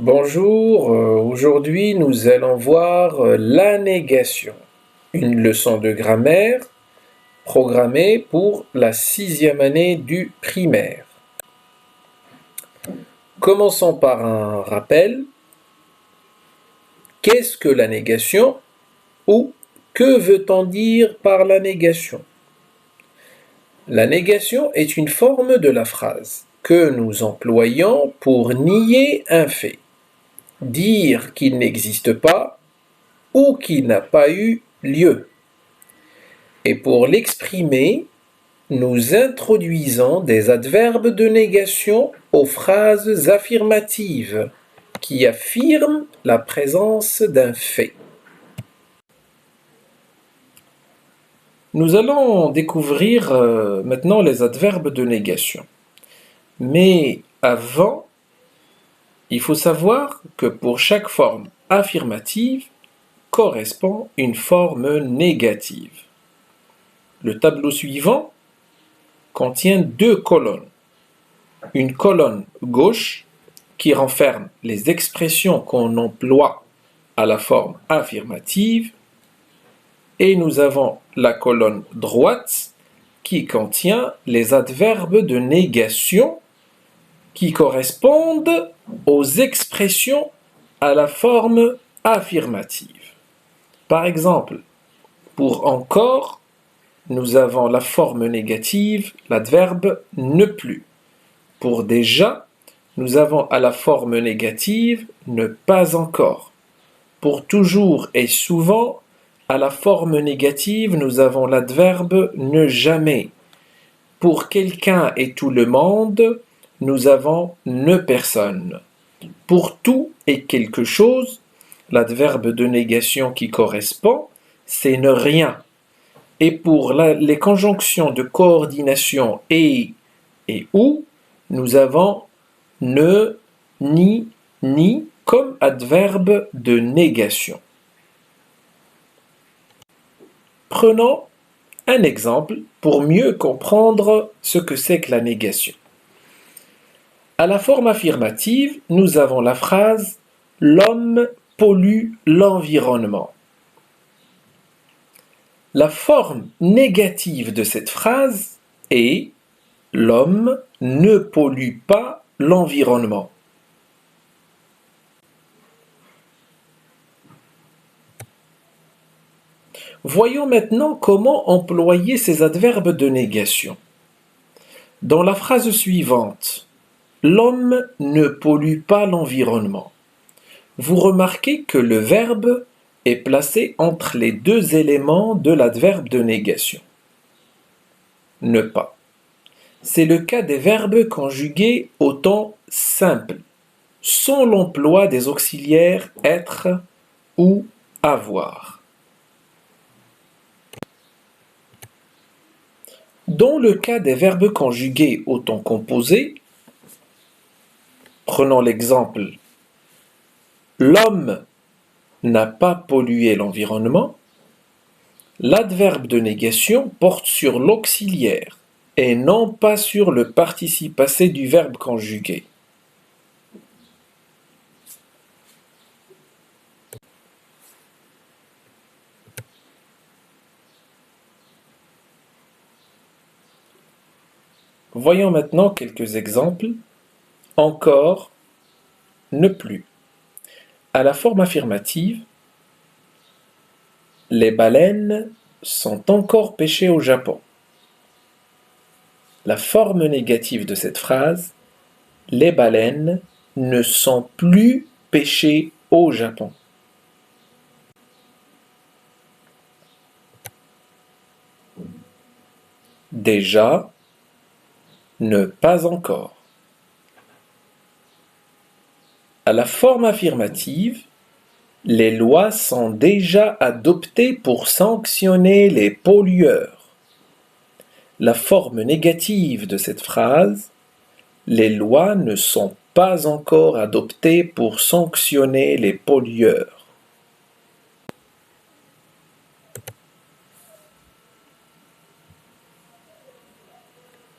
Bonjour, aujourd'hui nous allons voir la négation, une leçon de grammaire programmée pour la 6e année du primaire. Commençons par un rappel. Qu'est-ce que la négation ou que veut-on dire par la négation? La négation est une forme de la phrase que nous employons pour nier un fait, dire qu'il n'existe pas ou qui n'a pas eu lieu. Et pour l'exprimer, nous introduisons des adverbes de négation aux phrases affirmatives qui affirment la présence d'un fait. Nous allons découvrir maintenant les adverbes de négation. Mais avant, il faut savoir que pour chaque forme affirmative correspond une forme négative. Le tableau suivant contient deux colonnes. Une colonne gauche qui renferme les expressions qu'on emploie à la forme affirmative et nous avons la colonne droite qui contient les adverbes de négation qui correspondent aux expressions à la forme affirmative. Par exemple, pour encore, nous avons la forme négative, l'adverbe ne plus. Pour déjà, nous avons à la forme négative ne pas encore. Pour toujours et souvent, à la forme négative, nous avons l'adverbe ne jamais. Pour quelqu'un et tout le monde, nous avons ne personne. Pour tout et quelque chose, l'adverbe de négation qui correspond, c'est ne rien. Et pour les conjonctions de coordination et ou, nous avons ne, ni comme adverbe de négation. Prenons un exemple pour mieux comprendre ce que c'est que la négation. À la forme affirmative, nous avons la phrase « L'homme pollue l'environnement ». La forme négative de cette phrase est « L'homme ne pollue pas l'environnement ». Voyons maintenant comment employer ces adverbes de négation. Dans la phrase suivante, l'homme ne pollue pas l'environnement. Vous remarquez que le verbe est placé entre les deux éléments de l'adverbe de négation. Ne pas. C'est le cas des verbes conjugués au temps simple, sans l'emploi des auxiliaires être ou avoir. Dans le cas des verbes conjugués au temps composé, prenons l'exemple « L'homme n'a pas pollué l'environnement », l'adverbe de négation porte sur l'auxiliaire et non pas sur le participe passé du verbe conjugué. Voyons maintenant quelques exemples. Encore, ne plus. À la forme affirmative, les baleines sont encore pêchées au Japon. La forme négative de cette phrase, les baleines ne sont plus pêchées au Japon. Déjà, ne pas encore. À la forme affirmative, les lois sont déjà adoptées pour sanctionner les pollueurs. La forme négative de cette phrase, les lois ne sont pas encore adoptées pour sanctionner les pollueurs.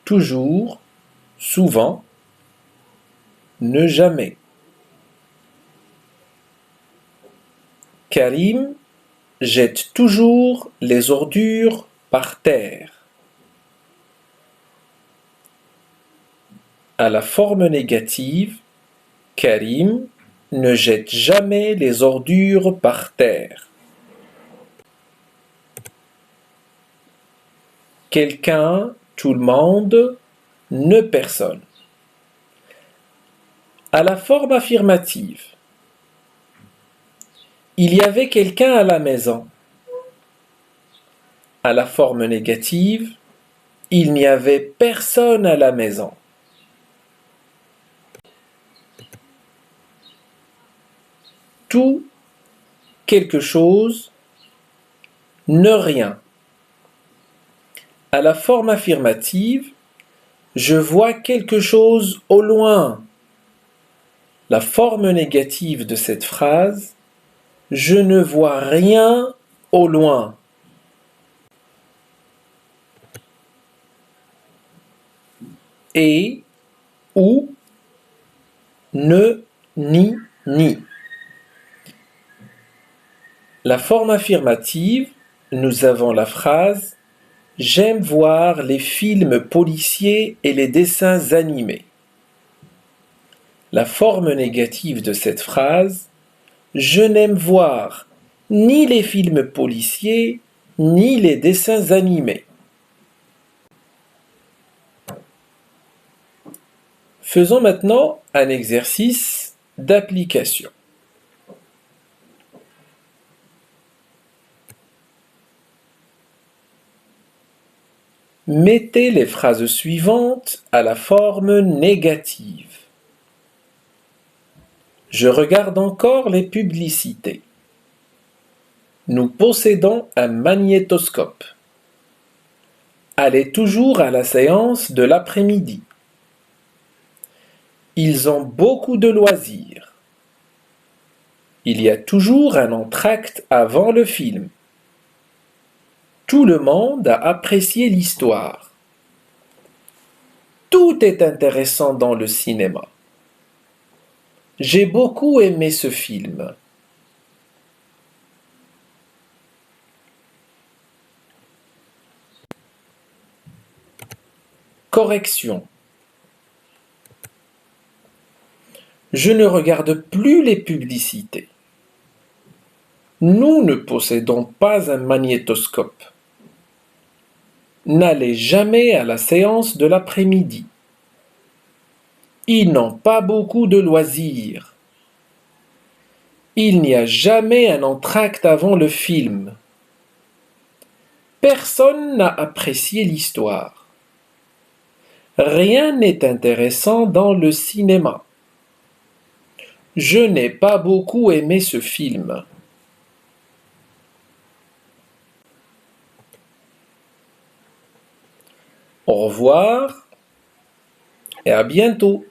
Toujours, souvent, ne jamais. Karim jette toujours les ordures par terre. À la forme négative, Karim ne jette jamais les ordures par terre. Quelqu'un, tout le monde, ne personne. À la forme affirmative, il y avait quelqu'un à la maison. À la forme négative, il n'y avait personne à la maison. Tout, quelque chose, ne rien. À la forme affirmative, je vois quelque chose au loin. La forme négative de cette phrase, je ne vois rien au loin. Et, ou, ne, ni. La forme affirmative, nous avons la phrase « J'aime voir les films policiers et les dessins animés ». La forme négative de cette phrase « Je n'aime voir ni les films policiers ni les dessins animés ». Faisons maintenant un exercice d'application. Mettez les phrases suivantes à la forme négative. Je regarde encore les publicités. Nous possédons un magnétoscope. Allez toujours à la séance de l'après-midi. Ils ont beaucoup de loisirs. Il y a toujours un entracte avant le film. Tout le monde a apprécié l'histoire. Tout est intéressant dans le cinéma. J'ai beaucoup aimé ce film. Correction. Je ne regarde plus les publicités. Nous ne possédons pas un magnétoscope. N'allez jamais à la séance de l'après-midi. Ils n'ont pas beaucoup de loisirs. Il n'y a jamais un entracte avant le film. Personne n'a apprécié l'histoire. Rien n'est intéressant dans le cinéma. Je n'ai pas beaucoup aimé ce film. Au revoir et à bientôt.